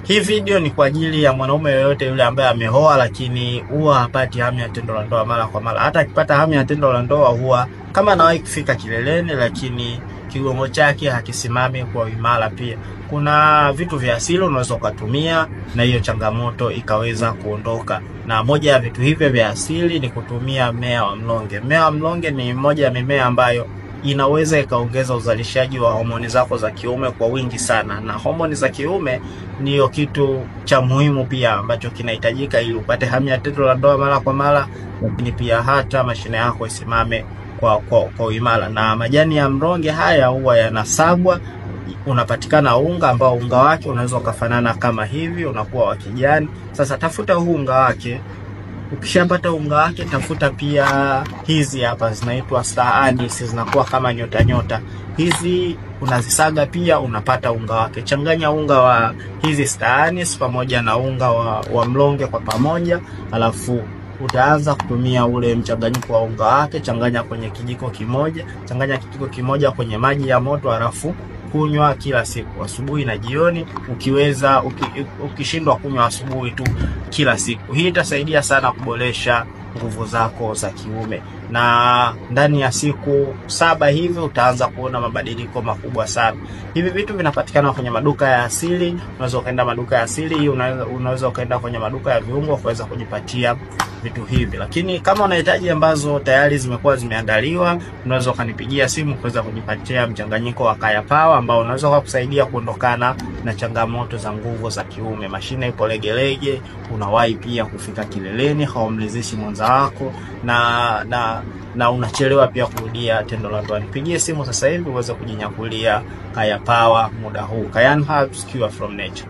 Hii video ni kwa ajili ya mwanaume yoyote yule ambaye ameoa lakini huwa hapati hamu ya tendo la ndoa mara kwa mara. Hata akipata hamu ya tendo la ndoa huwa kama anawahi kufika kileleni, lakini kigongo chake hakisimami kwa imara. Pia kuna vitu vya asili unaweza kutumia na hiyo changamoto ikaweza kuondoka. Na moja ya vitu hivyo vya asili ni kutumia mmea wa mlonge. Mmea wa mlonge ni moja ya mimea ambayo inaweza ikaongeza uzalishaji wa homoni zako za kiume kwa wingi sana. Na homoni za kiume niyo kitu cha muhimu pia ambacho kinahitajika ili upate hamu ya tendo la ndoa mara kwa mara, lakini pia hata mashine yako isimame kwa imara. Na majani ya mlonge haya huwa yanasagwa, unapatikana unga ambao unga wake unaweza kufanana kama hivi, unakuwa wa kijani. Sasa tafuta huu unga wake. Ukishapata unga wake, tafuta pia hizi hapa zinaitwa star anise, zinakuwa kama nyota. Hizi unazisaga pia unapata unga wake. Changanya unga wa hizi star anise pamoja na unga wa mlonge kwa pamoja, alafu utaanza kutumia ule mchanganyiko wa unga wake. Changanya kwenye kijiko kimoja, changanya kijiko kimoja kwenye maji ya moto, alafu kunywa kila siku asubuhi na jioni. Ukiweza ukishindwa kunywa asubuhi tu, kila siku. Hii itasaidia sana kuboresha nguvu zako za kiume, na ndani ya siku 7 hivi utaanza kuona mabadiliko makubwa sana. Hivi vitu vinapatikana kwenye maduka ya asili. Unaweza kaenda maduka ya asili, unaweza kaenda kwenye maduka ya viungo kuweza kujipatia vitu hivi. Lakini kama unahitaji ambazo tayari zimekuwa zimeandaliwa, unaweza kanipigia simu kuweza kujipatia mchanganyiko wa Kaya Power ambao unaweza kukusaidia kuondokana na changamoto za nguvu za kiume. Mashine ipo legelege, unawahi pia kufika kileleni, haumlizishi mwenza wako na unachelewa pia kurudia tendo la ndoa. Nipigie simu sasa hivi uweze kujinyakulia Kaya Power muda huu. Kayan Herbs, cure from nature.